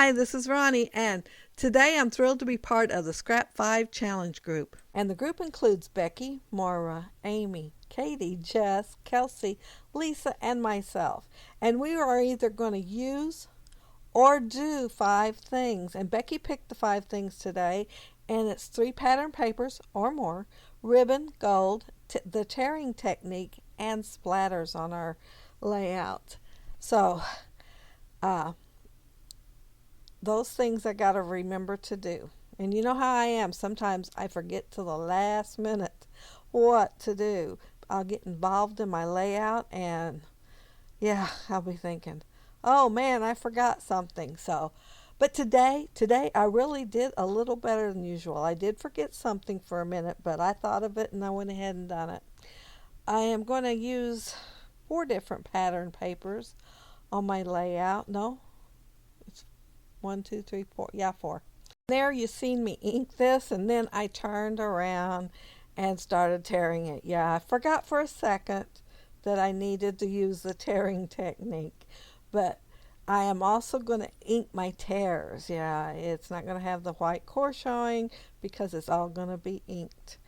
Hi, this is Ronnie, and today I'm thrilled to be part of the Scrap 5 Challenge group. And the group includes Becky, Maura, Amy, Katie, Jess, Kelsey, Lisa, and myself. And we are either going to use or do 5 things. And Becky picked the 5 things today, and it's 3 pattern papers or more, ribbon, gold, the tearing technique, and splatters on our layout. So, uh, those things I got to remember to do. And you know how I am. Sometimes I forget to the last minute what to do. I'll get involved in my layout and yeah, I'll be thinking, "Oh man, I forgot something." But today I really did a little better than usual. I did forget something for a minute, but I thought of it and I went ahead and done it. I am going to use 4 different pattern papers on my layout. No, it's 1, 2, 3, 4. Yeah, 4. There you seen me ink this, and then I turned around and started tearing it. Yeah, I forgot for a second that I needed to use the tearing technique, but I am also going to ink my tears. Yeah, it's not going to have the white core showing because it's all going to be inked.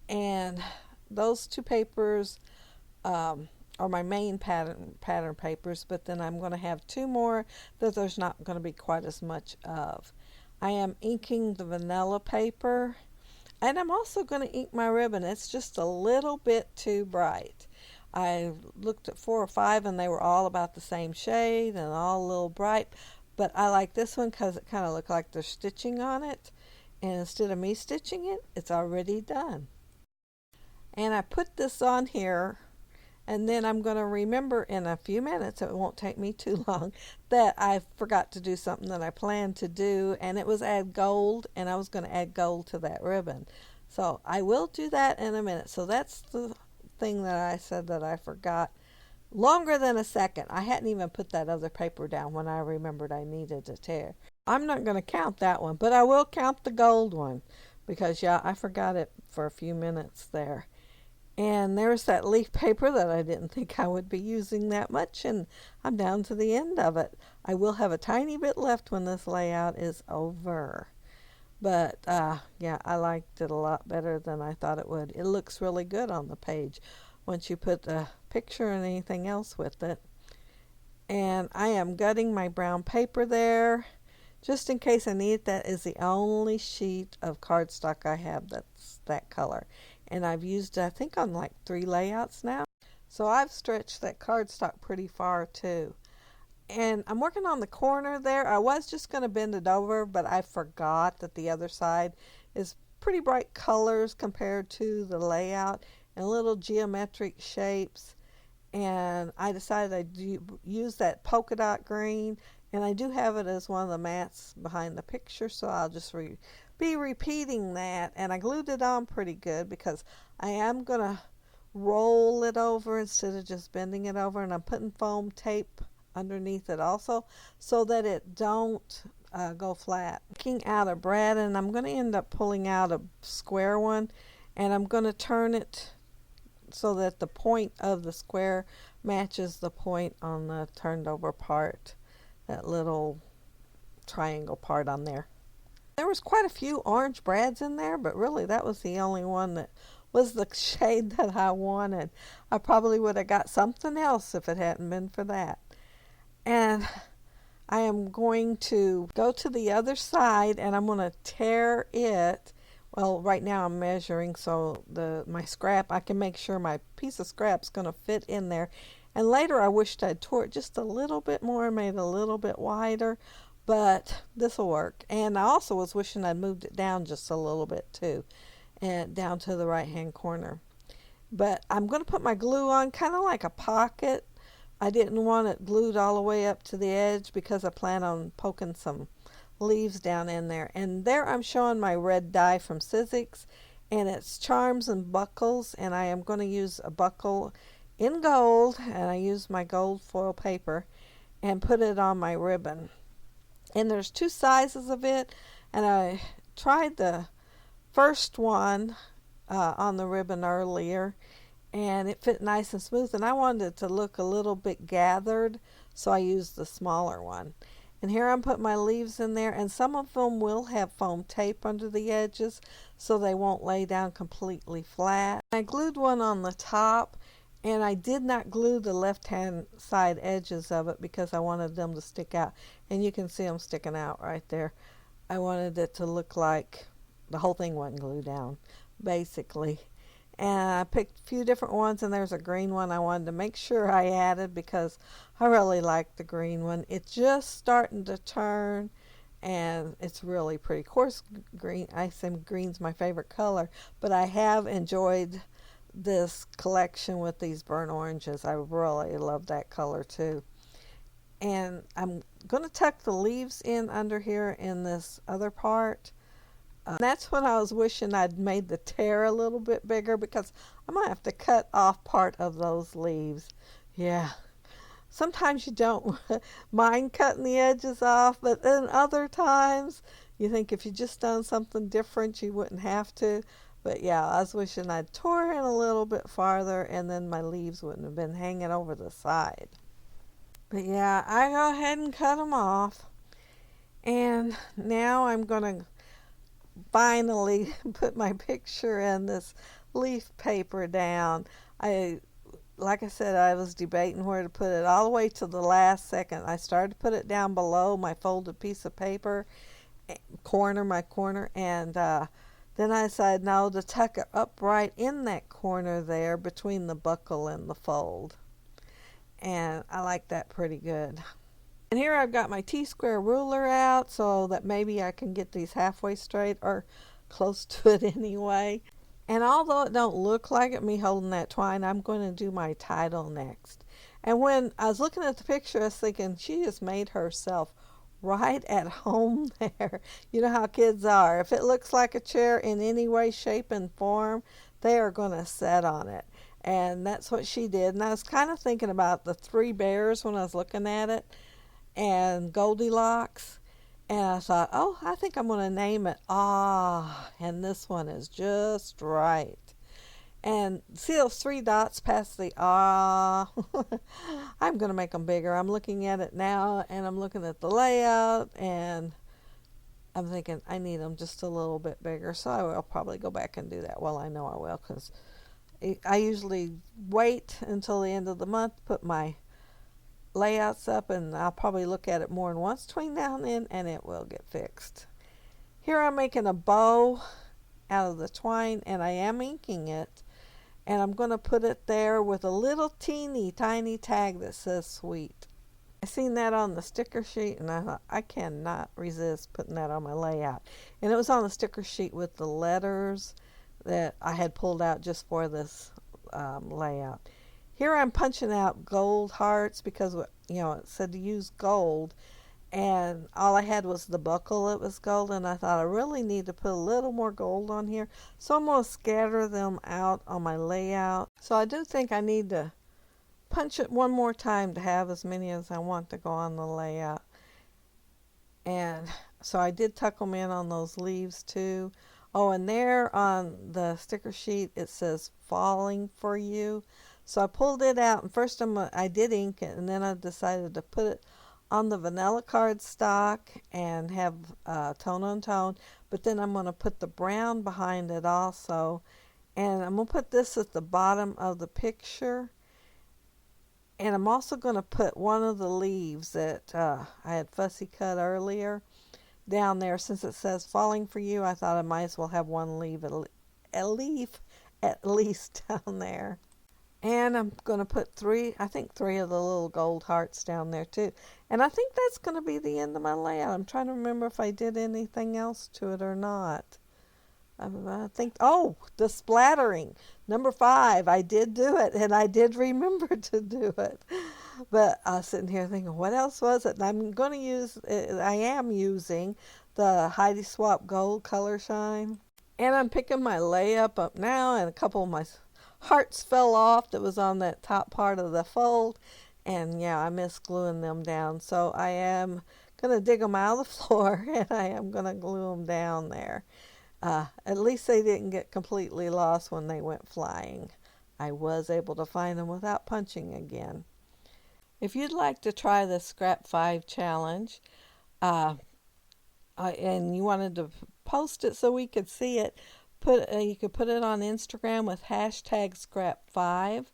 And those 2 papers are my main pattern papers, but then I'm going to have 2 more that there's not going to be quite as much of. I am inking the vanilla paper, and I'm also going to ink my ribbon. It's just a little bit too bright. I looked at 4 or 5 and they were all about the same shade and all a little bright, but I like this one because it kind of looked like they're stitching on it, and instead of me stitching it, it's already done. And I put this on here, and then I'm going to remember in a few minutes, it won't take me too long, that I forgot to do something that I planned to do, and it was add gold, and I was going to add gold to that ribbon. So I will do that in a minute. So that's the thing that I said that I forgot. Longer than a second. I hadn't even put that other paper down when I remembered I needed to tear. I'm not going to count that one, but I will count the gold one because, yeah, I forgot it for a few minutes there. And there's that leaf paper that I didn't think I would be using that much, and I'm down to the end of it. I will have a tiny bit left when this layout is over. But yeah, I liked it a lot better than I thought it would. It looks really good on the page once you put a picture and anything else with it. And I am gutting my brown paper there just in case I need it. That is the only sheet of cardstock I have that's that color. And I've used it, I think, on like 3 layouts now. So I've stretched that cardstock pretty far too. And I'm working on the corner there. I was just going to bend it over, but I forgot that the other side is pretty bright colors compared to the layout and little geometric shapes. And I decided I'd use that polka dot green, and I do have it as one of the mats behind the picture, so I'll just be repeating that. And I glued it on pretty good because I am going to roll it over instead of just bending it over, and I'm putting foam tape underneath it also so that it don't go flat. Taking out a brad, and I'm going to end up pulling out a square one, and I'm going to turn it so that the point of the square matches the point on the turned over part, that little triangle part on there. There was quite a few orange brads in there, but really that was the only one that was the shade that I wanted. I probably would have got something else if it hadn't been for that. And I am going to go to the other side, and I'm going to tear it. Well, right now I'm measuring, so my scrap, I can make sure my piece of scrap's going to fit in there. And later I wished I'd tore it just a little bit more, made it a little bit wider, but this will work. And I also was wishing I'd moved it down just a little bit too, and down to the right hand corner. But I'm going to put my glue on kind of like a pocket. I didn't want it glued all the way up to the edge because I plan on poking some leaves down in there. And there I'm showing my red dye from Sizzix, and it's charms and buckles, and I am going to use a buckle in gold, and I use my gold foil paper and put it on my ribbon. And there's 2 sizes of it, and I tried the first one on the ribbon earlier, and it fit nice and smooth, and I wanted it to look a little bit gathered, so I used the smaller one. And here I'm putting my leaves in there, and some of them will have foam tape under the edges so they won't lay down completely flat. I glued one on the top, and I did not glue the left-hand side edges of it because I wanted them to stick out. And you can see them sticking out right there. I wanted it to look like the whole thing wasn't glued down, basically. And I picked a few different ones, and there's a green one I wanted to make sure I added because I really like the green one. It's just starting to turn, and it's really pretty. Of course, green, I say green's my favorite color, but I have enjoyed this collection with these burnt oranges. I really love that color too. And I'm going to tuck the leaves in under here in this other part. That's when I was wishing I'd made the tear a little bit bigger because I might have to cut off part of those leaves. Yeah. Sometimes you don't mind cutting the edges off, but then other times you think if you just done something different, you wouldn't have to. But yeah, I was wishing I'd tore in a little bit farther, and then my leaves wouldn't have been hanging over the side. But yeah, I go ahead and cut them off. And now I'm going to finally put my picture in this leaf paper down. Like I said, I was debating where to put it all the way to the last second. I started to put it down below my folded piece of paper, my corner, and then I decided no, to tuck it up right in that corner there between the buckle and the fold. And I like that pretty good. And here I've got my T-square ruler out so that maybe I can get these halfway straight or close to it anyway. And although it don't look like it, me holding that twine, I'm going to do my title next. And when I was looking at the picture, I was thinking she just made herself right at home there. You know how kids are. If it looks like a chair in any way, shape, and form, they are going to sit on it. And that's what she did. And I was kind of thinking about the three bears when I was looking at it, and Goldilocks, and I thought, oh, I think I'm going to name it Ah, and this one is just right. And see those three dots past the Ah? I'm going to make them bigger. I'm looking at it now, and I'm looking at the layout, and I'm thinking I need them just a little bit bigger, so I will probably go back and do that. Well, I know I will, because I usually wait until the end of the month to put my layouts up, and I'll probably look at it more than once between now and then, and it will get fixed. Here I'm making a bow out of the twine, and I am inking it, and I'm going to put it there with a little teeny tiny tag that says sweet. I seen that on the sticker sheet, and I thought I cannot resist putting that on my layout. And it was on the sticker sheet with the letters that I had pulled out just for this layout. Here I'm punching out gold hearts because, you know, it said to use gold, and all I had was the buckle that was gold, and I thought I really need to put a little more gold on here, so I'm going to scatter them out on my layout. So I do think I need to punch it one more time to have as many as I want to go on the layout. And so I did tuck them in on those leaves too. Oh, and there on the sticker sheet it says falling for you. So I pulled it out, and first I did ink it, and then I decided to put it on the vanilla cardstock and have tone on tone. But then I'm going to put the brown behind it also. And I'm going to put this at the bottom of the picture. And I'm also going to put one of the leaves that I had fussy cut earlier down there. Since it says falling for you, I thought I might as well have one leaf, a leaf at least down there. And I'm going to put three of the little gold hearts down there too. And I think that's going to be the end of my layout. I'm trying to remember if I did anything else to it or not. I think, oh, the splattering. Number 5, I did do it, and I did remember to do it. But I was sitting here thinking, what else was it? And I am using the Heidi Swapp Gold Color Shine. And I'm picking my layup up now, and a couple of my hearts fell off that was on that top part of the fold, and yeah, I missed gluing them down, so I am going to dig them out of the floor, and I am going to glue them down there. At least they didn't get completely lost when they went flying. I was able to find them without punching again. If you'd like to try the Scrap 5 challenge, uh, and you wanted to post it so we could see it, you could put it on Instagram with hashtag Scrap5,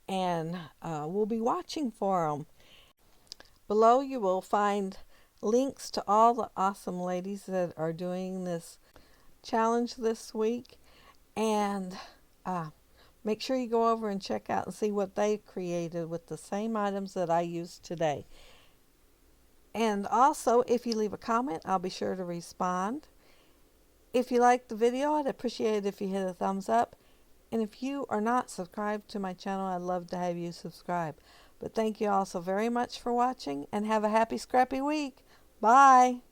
and we'll be watching for them. Below you will find links to all the awesome ladies that are doing this challenge this week, and make sure you go over and check out and see what they created with the same items that I used today. And also, if you leave a comment, I'll be sure to respond. If you liked the video, I'd appreciate it if you hit a thumbs up. And if you are not subscribed to my channel, I'd love to have you subscribe. But thank you all so very much for watching, and have a happy scrappy week. Bye.